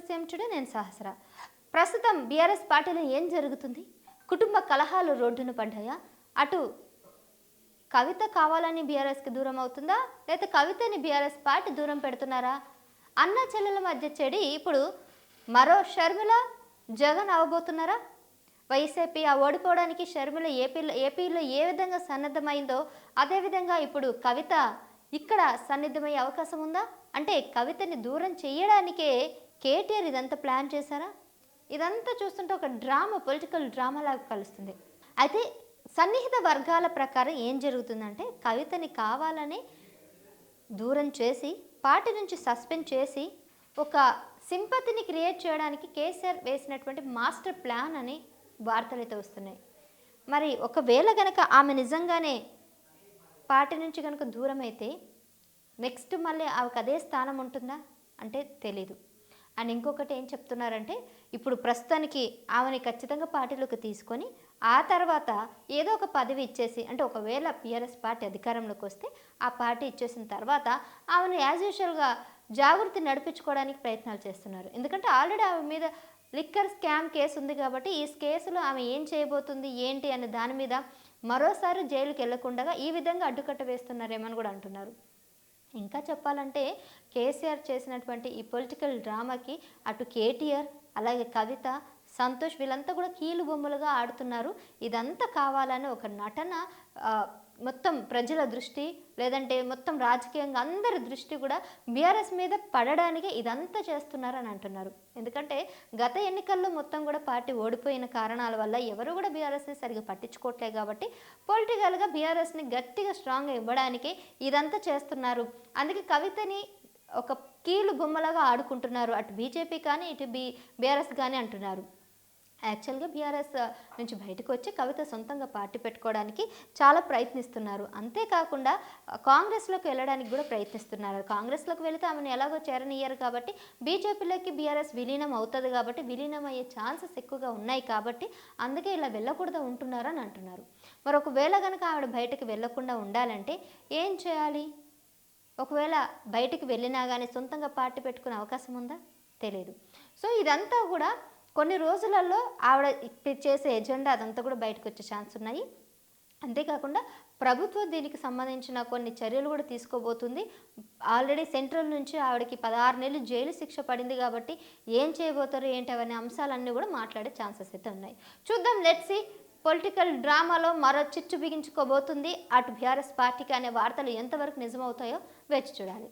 CM today నేను సహస్ర. ప్రస్తుతం BRS పార్టీలో ఏం జరుగుతుంది? కుటుంబ కలహాలు రోడ్డున పడ్డాయా? అటు కవిత కావాలని బీఆర్ఎస్కి దూరం అవుతుందా, లేదా కవితని బీఆర్ఎస్ పార్టీ దూరం పెడుతున్నారా? అన్న చెల్లెల మధ్య చెడి ఇప్పుడు మరో షర్మిల జగన్ అవ్వబోతున్నారా? వైసీపీ ఆ ఓడిపోవడానికి షర్మిల ఏపీలో ఏ విధంగా సన్నద్ధమైందో అదేవిధంగా ఇప్పుడు కవిత ఇక్కడ సన్నిద్ధమయ్యే అవకాశం ఉందా? అంటే కవితని దూరం చేయడానికే కేటీఆర్ ఇదంతా ప్లాన్ చేశారా? ఇదంతా చూస్తుంటే ఒక డ్రామా, పొలిటికల్ డ్రామా లాగా కలుస్తుంది. అయితే సన్నిహిత వర్గాల ప్రకారం ఏం జరుగుతుందంటే కవితని కావాలని దూరం చేసి పార్టీ నుంచి సస్పెండ్ చేసి ఒక సింపతిని క్రియేట్ చేయడానికి కేసీఆర్ వేసినటువంటి మాస్టర్ ప్లాన్ అని వార్తలైతే వస్తున్నాయి. మరి ఒకవేళ గనక ఆమె నిజంగానే పార్టీ నుంచి కనుక దూరం అయితే నెక్స్ట్ మళ్ళీ ఆమెకు అదే స్థానం ఉంటుందా అంటే తెలీదు. అండ్ ఇంకొకటి ఏం చెప్తున్నారంటే ఇప్పుడు ప్రస్తుతానికి ఆమెని ఖచ్చితంగా పార్టీలోకి తీసుకొని ఆ తర్వాత ఏదో ఒక పదవి ఇచ్చేసి, అంటే ఒకవేళ బీఆర్ఎస్ పార్టీ అధికారంలోకి వస్తే ఆ పార్టీ ఇచ్చేసిన తర్వాత ఆమెను యాజ్ యూజువల్గా జాగృతి నడిపించుకోవడానికి ప్రయత్నాలు చేస్తున్నారు. ఎందుకంటే ఆల్రెడీ ఆమె మీద లిక్కర్ స్కామ్ కేసు ఉంది కాబట్టి ఈ కేసులో ఆమె ఏం చేయబోతుంది ఏంటి అనే దాని మీద మరోసారి జైలుకి వెళ్లకుండా ఈ విధంగా అడ్డుకట్ట వేస్తున్నారేమని కూడా అంటున్నారు. ఇంకా చెప్పాలంటే కేసీఆర్ చేసినటువంటి ఈ పొలిటికల్ డ్రామాకి అటు కేటీఆర్ అలాగే కవిత, సంతోష్ వీళ్ళంతా కూడా కీలు బొమ్మలుగా ఆడుతున్నారు. ఇదంతా కావాలని ఒక నటన, మొత్తం ప్రజల దృష్టి లేదంటే మొత్తం రాజకీయంగా అందరి దృష్టి కూడా బీఆర్ఎస్ మీద పడడానికి ఇదంతా చేస్తున్నారని అంటున్నారు. ఎందుకంటే గత ఎన్నికల్లో మొత్తం కూడా పార్టీ ఓడిపోయిన కారణాల వల్ల ఎవరు కూడా బీఆర్ఎస్ని సరిగ్గా పట్టించుకోవట్లేదు కాబట్టి పొలిటికల్గా బీఆర్ఎస్ని గట్టిగా స్ట్రాంగ్గా ఇవ్వడానికి ఇదంతా చేస్తున్నారు. అందుకే కవితని ఒక కీలు బొమ్మలాగా ఆడుకుంటున్నారు అటు బీజేపీ కానీ ఇటు బీఆర్ఎస్ కానీ అంటున్నారు. యాక్చువల్గా బీఆర్ఎస్ నుంచి బయటకు వచ్చి కవిత సొంతంగా పార్టీ పెట్టుకోవడానికి చాలా ప్రయత్నిస్తున్నారు. అంతేకాకుండా కాంగ్రెస్లోకి వెళ్ళడానికి కూడా ప్రయత్నిస్తున్నారు. కాంగ్రెస్లోకి వెళితే ఆమెను ఎలాగో చేరనియ్యారు కాబట్టి బీజేపీలోకి బీఆర్ఎస్ విలీనం అవుతుంది కాబట్టి విలీనం అయ్యే ఛాన్సెస్ ఎక్కువగా ఉన్నాయి కాబట్టి అందుకే ఇలా వెళ్ళకూడదు ఉంటున్నారని అంటున్నారు. మరి ఒకవేళ కనుక ఆవిడ బయటకు వెళ్ళకుండా ఉండాలంటే ఏం చేయాలి? ఒకవేళ బయటికి వెళ్ళినా కానీ సొంతంగా పార్టీ పెట్టుకునే అవకాశం ఉందా? తెలియదు. సో ఇదంతా కూడా కొన్ని రోజులలో ఆవిడ చేసే ఎజెండా అదంతా కూడా బయటకు వచ్చే ఛాన్స్ ఉన్నాయి. అంతేకాకుండా ప్రభుత్వం దీనికి సంబంధించిన కొన్ని చర్యలు కూడా తీసుకోబోతుంది. ఆల్రెడీ సెంట్రల్ నుంచి ఆవిడకి 16 నెలలు జైలు శిక్ష పడింది కాబట్టి ఏం చేయబోతారు ఏంటి అవన్నీ అంశాలన్నీ కూడా మాట్లాడే ఛాన్సెస్ అయితే ఉన్నాయి. చూద్దాం, లెట్స్ సీ. పొలిటికల్ డ్రామాలో మరో చిచ్చు బిగించుకోబోతుంది అటు బీఆర్ఎస్ పార్టీకి అనే వార్తలు ఎంతవరకు నిజమవుతాయో వేచి చూడాలి.